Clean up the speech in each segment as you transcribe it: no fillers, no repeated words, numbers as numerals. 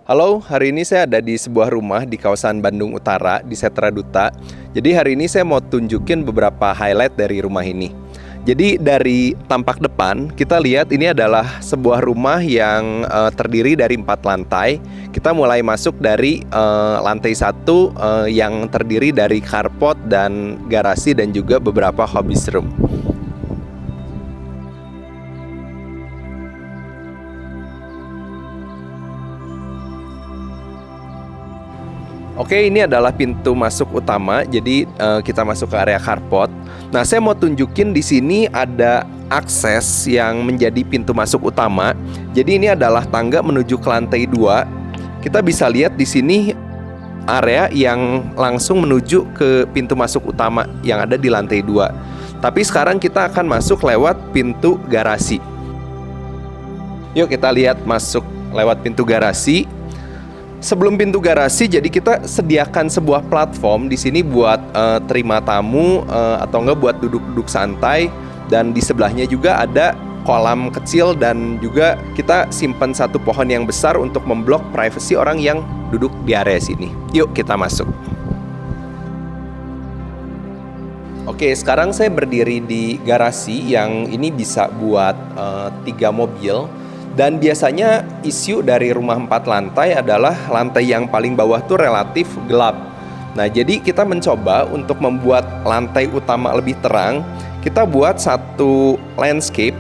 Halo, hari ini saya ada di sebuah rumah di kawasan Bandung Utara, di Setra Duta. Jadi hari ini saya mau tunjukin beberapa highlight dari rumah ini. Jadi dari tampak depan, kita lihat ini adalah sebuah rumah yang terdiri dari 4 lantai. Kita mulai masuk dari lantai 1 yang terdiri dari carport dan garasi dan juga beberapa hobbies room. Oke, ini adalah pintu masuk utama. Jadi kita masuk ke area carport. Nah, saya mau tunjukin di sini ada akses yang menjadi pintu masuk utama. Jadi ini adalah tangga menuju ke lantai 2. Kita bisa lihat di sini area yang langsung menuju ke pintu masuk utama yang ada di lantai 2. Tapi sekarang kita akan masuk lewat pintu garasi. Yuk kita lihat masuk lewat pintu garasi. Sebelum pintu garasi, jadi kita sediakan sebuah platform di sini buat terima tamu atau enggak buat duduk-duduk santai, dan di sebelahnya juga ada kolam kecil dan juga kita simpan satu pohon yang besar untuk memblok privasi orang yang duduk di area sini. Yuk kita masuk. Oke, sekarang saya berdiri di garasi yang ini bisa buat 3 mobil. Dan biasanya isu dari rumah 4 lantai adalah lantai yang paling bawah tuh relatif gelap. Nah, jadi kita mencoba untuk membuat lantai utama lebih terang. Kita buat satu landscape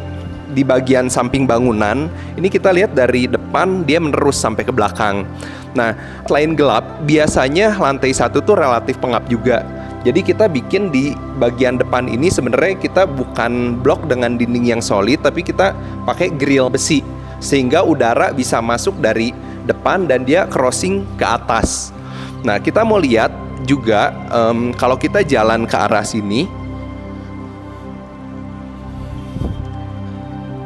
di bagian samping bangunan. Ini kita lihat dari depan dia menerus sampai ke belakang. Nah, selain gelap, biasanya lantai 1 tuh relatif pengap juga. Jadi kita bikin di bagian depan ini sebenarnya kita bukan blok dengan dinding yang solid, tapi kita pakai grill besi sehingga udara bisa masuk dari depan dan dia crossing ke atas. Nah, kita mau lihat juga kalau kita jalan ke arah sini,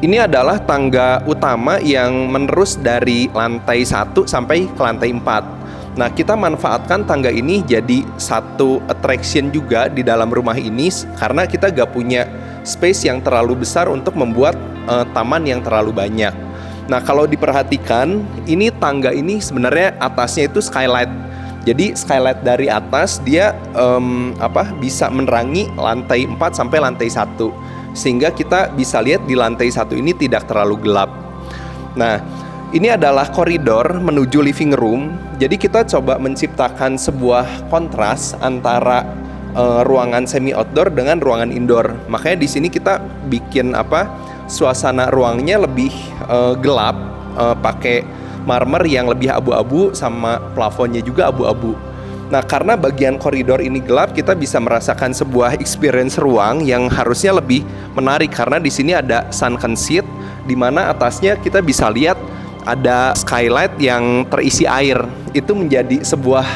ini adalah tangga utama yang menerus dari lantai 1 sampai ke lantai 4. Nah, kita manfaatkan tangga ini jadi satu attraction juga di dalam rumah ini karena kita gak punya space yang terlalu besar untuk membuat taman yang terlalu banyak. Nah, kalau diperhatikan, ini tangga ini sebenarnya atasnya itu skylight. Jadi skylight dari atas dia bisa menerangi lantai 4 sampai lantai 1. Sehingga kita bisa lihat di lantai 1 ini tidak terlalu gelap. Nah, ini adalah koridor menuju living room. Jadi kita coba menciptakan sebuah kontras antara ruangan semi outdoor dengan ruangan indoor. Makanya di sini kita bikin suasana ruangnya lebih gelap, pakai marmer yang lebih abu-abu sama plafonnya juga abu-abu. Nah, karena bagian koridor ini gelap, kita bisa merasakan sebuah experience ruang yang harusnya lebih menarik karena di sini ada sunken seat di mana atasnya kita bisa lihat ada skylight yang terisi air. Itu menjadi sebuah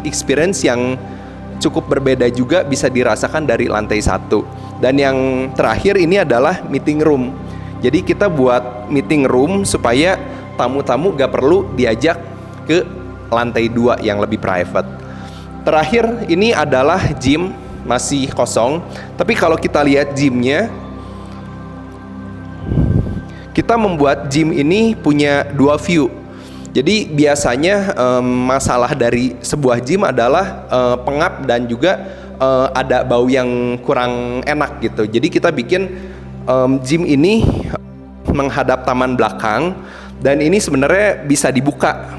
experience yang cukup berbeda juga bisa dirasakan dari lantai 1. Dan yang terakhir ini adalah meeting room. Jadi kita buat meeting room supaya tamu-tamu gak perlu diajak ke lantai 2 yang lebih private. Terakhir ini adalah gym, masih kosong. Tapi kalau kita lihat gymnya, kita membuat gym ini punya 2 view. Jadi biasanya masalah dari sebuah gym adalah pengap dan juga ada bau yang kurang enak gitu. Jadi kita bikin gym ini menghadap taman belakang dan ini sebenarnya bisa dibuka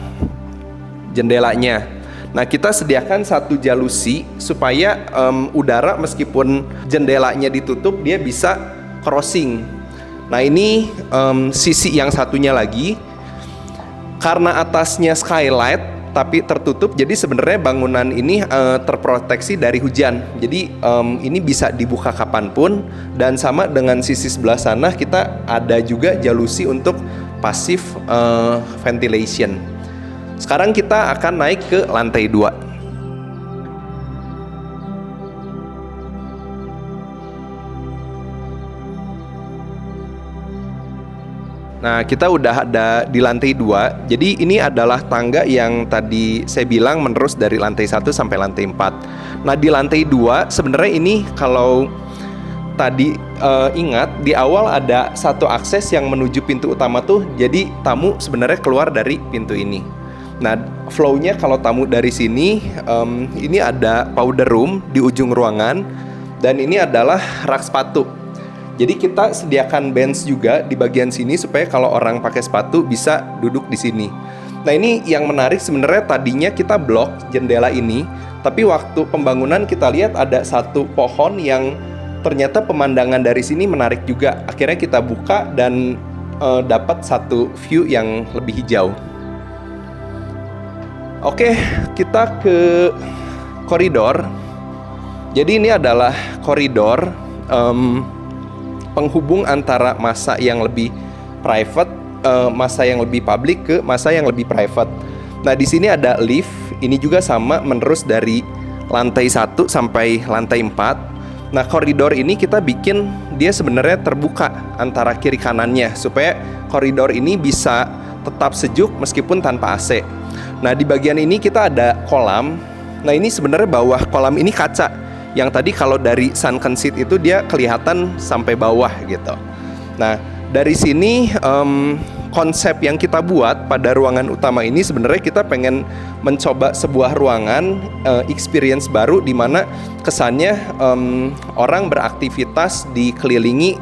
jendelanya. Nah, kita sediakan satu jalusi supaya udara meskipun jendelanya ditutup dia bisa crossing. Nah, ini sisi yang satunya lagi. Karena atasnya skylight tapi tertutup, jadi sebenarnya bangunan ini terproteksi dari hujan. Jadi ini bisa dibuka kapanpun. Dan sama dengan sisi sebelah sana, kita ada juga jalusi untuk passive ventilation. Sekarang kita akan naik ke lantai 2. Nah, kita udah ada di lantai 2. Jadi ini adalah tangga yang tadi saya bilang menerus dari lantai 1 sampai lantai 4. Nah, di lantai 2 sebenarnya ini kalau tadi ingat di awal ada satu akses yang menuju pintu utama tuh, jadi tamu sebenarnya keluar dari pintu ini. Nah, flow-nya kalau tamu dari sini, ini ada powder room di ujung ruangan, dan ini adalah rak sepatu. Jadi kita sediakan bench juga di bagian sini supaya kalau orang pakai sepatu bisa duduk di sini. Nah, ini yang menarik sebenarnya, tadinya kita blok jendela ini, tapi waktu pembangunan kita lihat ada satu pohon yang ternyata pemandangan dari sini menarik juga. Akhirnya kita buka dan dapat satu view yang lebih hijau. Oke, kita ke koridor. Jadi ini adalah koridor penghubung antara masa yang lebih private, masa yang lebih public ke masa yang lebih private. Nah, di sini ada lift. Ini juga sama menerus dari lantai 1 sampai lantai 4. Nah, koridor ini kita bikin dia sebenarnya terbuka antara kiri kanannya supaya koridor ini bisa tetap sejuk meskipun tanpa AC. Nah, di bagian ini kita ada kolam. Nah, ini sebenarnya bawah kolam ini kaca. Yang tadi kalau dari sunken seat itu dia kelihatan sampai bawah gitu. Nah, dari sini konsep yang kita buat pada ruangan utama ini sebenarnya kita pengen mencoba sebuah ruangan experience baru di mana kesannya orang beraktivitas dikelilingi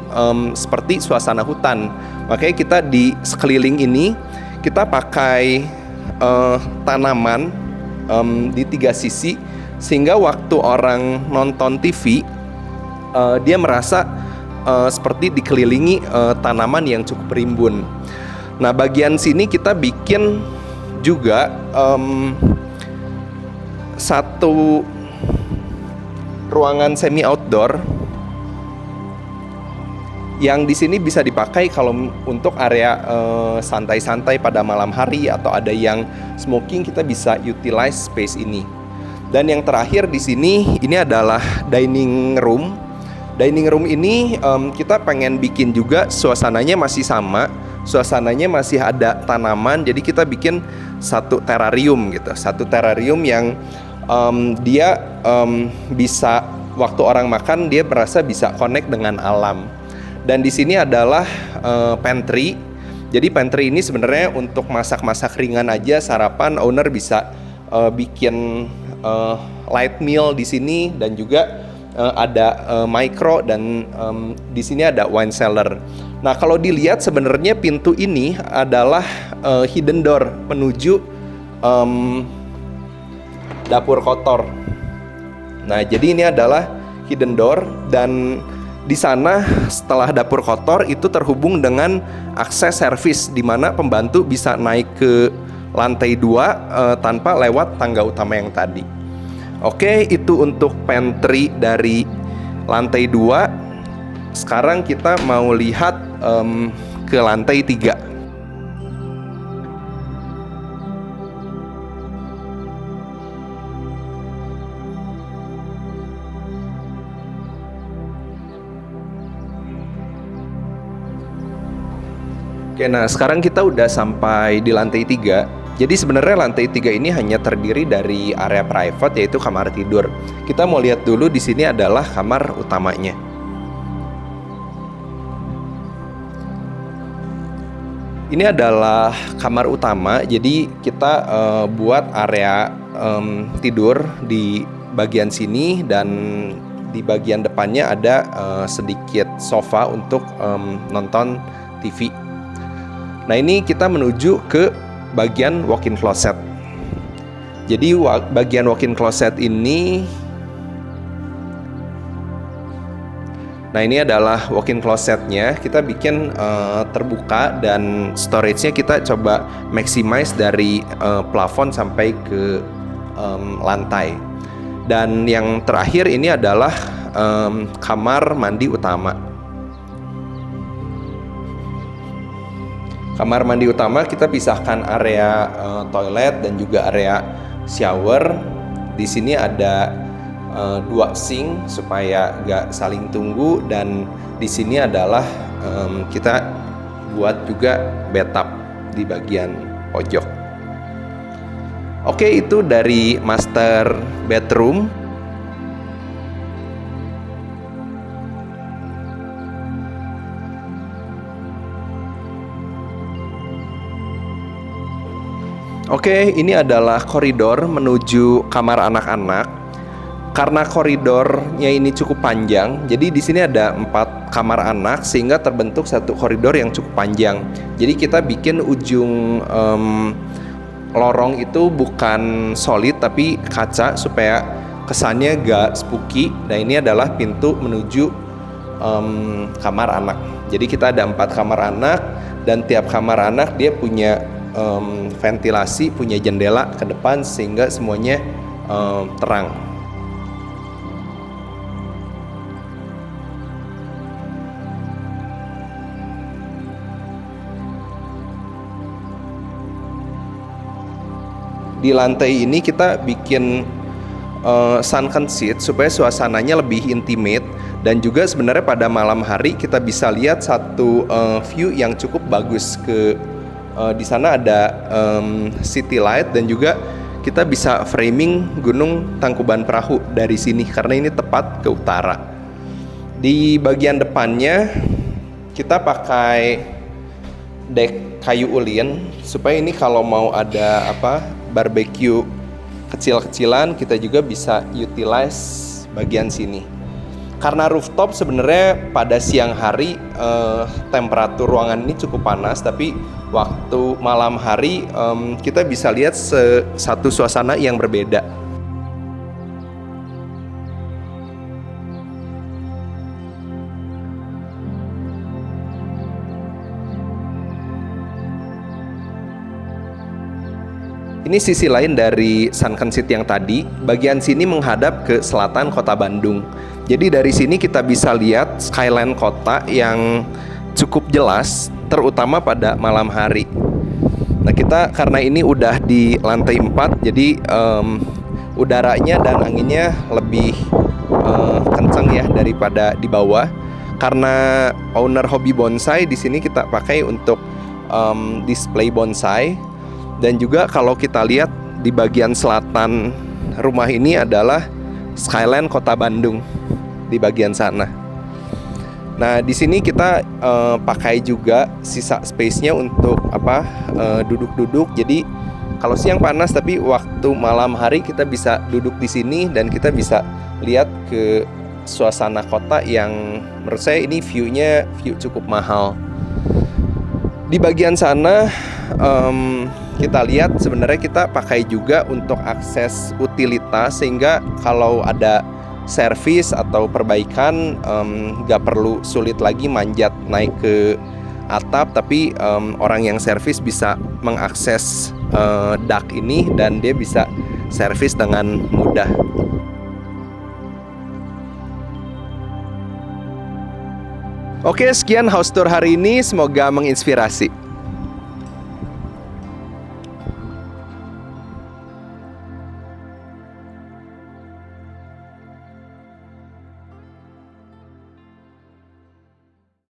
seperti suasana hutan. Makanya kita di sekeliling ini kita pakai tanaman di 3 sisi, sehingga waktu orang nonton TV dia merasa seperti dikelilingi tanaman yang cukup rimbun. Nah, bagian sini kita bikin juga satu ruangan semi outdoor yang di sini bisa dipakai kalau untuk area santai-santai pada malam hari atau ada yang smoking, kita bisa utilize space ini. Dan yang terakhir di sini ini adalah dining room. Dining room ini kita pengen bikin juga suasananya masih sama, suasananya masih ada tanaman. Jadi kita bikin satu terrarium gitu, satu terrarium yang dia bisa waktu orang makan dia merasa bisa connect dengan alam. Dan di sini adalah pantry. Jadi pantry ini sebenarnya untuk masak-masak ringan aja, sarapan. Owner bisa bikin light meal di sini, dan juga ada micro, dan di sini ada wine cellar. Nah, kalau dilihat sebenarnya pintu ini adalah hidden door menuju dapur kotor. Nah, jadi ini adalah hidden door, dan di sana setelah dapur kotor itu terhubung dengan akses servis di mana pembantu bisa naik ke lantai 2 tanpa lewat tangga utama yang tadi. Oke, itu untuk pantry dari lantai 2. Sekarang kita mau lihat ke lantai 3. Oke, nah sekarang kita udah sampai di lantai 3. Jadi sebenarnya lantai 3 ini hanya terdiri dari area private, yaitu kamar tidur. Kita mau lihat dulu di sini adalah kamar utamanya. Ini adalah kamar utama. Jadi kita buat area tidur di bagian sini, dan di bagian depannya ada sedikit sofa untuk nonton TV. Nah, ini kita menuju ke bagian walk-in closet. Jadi bagian walk-in closet ini, nah ini adalah walk-in closetnya. Kita bikin terbuka, dan storage-nya kita coba maximize dari plafon sampai ke lantai. Dan yang terakhir ini adalah kamar mandi utama. Kamar mandi utama kita pisahkan area toilet dan juga area shower. Di sini ada 2 sink supaya gak saling tunggu, dan di sini adalah kita buat juga bathtub di bagian pojok. Oke, itu dari master bedroom. Oke, ini adalah koridor menuju kamar anak-anak. Karena koridornya ini cukup panjang, jadi di sini ada 4 kamar anak sehingga terbentuk satu koridor yang cukup panjang. Jadi kita bikin ujung lorong itu bukan solid tapi kaca supaya kesannya gak spooky. Nah ini adalah pintu menuju kamar anak. Jadi kita ada 4 kamar anak dan tiap kamar anak dia punya ventilasi, punya jendela ke depan sehingga semuanya terang. Di lantai ini kita bikin sunken seat supaya suasananya lebih intimate, dan juga sebenarnya pada malam hari kita bisa lihat satu view yang cukup bagus di sana ada city light, dan juga kita bisa framing Gunung Tangkuban Perahu dari sini karena ini tepat ke utara. Di bagian depannya kita pakai dek kayu ulin supaya ini kalau mau ada barbecue kecil-kecilan kita juga bisa utilize bagian sini. Karena rooftop sebenarnya pada siang hari temperatur ruangan ini cukup panas, tapi waktu malam hari kita bisa lihat satu suasana yang berbeda. Ini sisi lain dari sunken seat yang tadi. Bagian sini menghadap ke selatan kota Bandung. Jadi dari sini kita bisa lihat skyline kota yang cukup jelas, terutama pada malam hari. Nah kita karena ini udah di lantai 4, jadi udaranya dan anginnya lebih kencang ya daripada di bawah. Karena owner hobi bonsai di sini kita pakai untuk display bonsai. Dan juga kalau kita lihat di bagian selatan rumah ini adalah skyline kota Bandung di bagian sana. Nah di sini kita pakai juga sisa space-nya untuk duduk-duduk. Jadi kalau siang panas tapi waktu malam hari kita bisa duduk di sini dan kita bisa lihat ke suasana kota yang menurut saya ini view cukup mahal. Di bagian sana kita lihat sebenarnya kita pakai juga untuk akses utilitas, sehingga kalau ada servis atau perbaikan nggak perlu sulit lagi manjat naik ke atap, tapi orang yang servis bisa mengakses dak ini dan dia bisa servis dengan mudah. Oke, sekian house tour hari ini, semoga menginspirasi.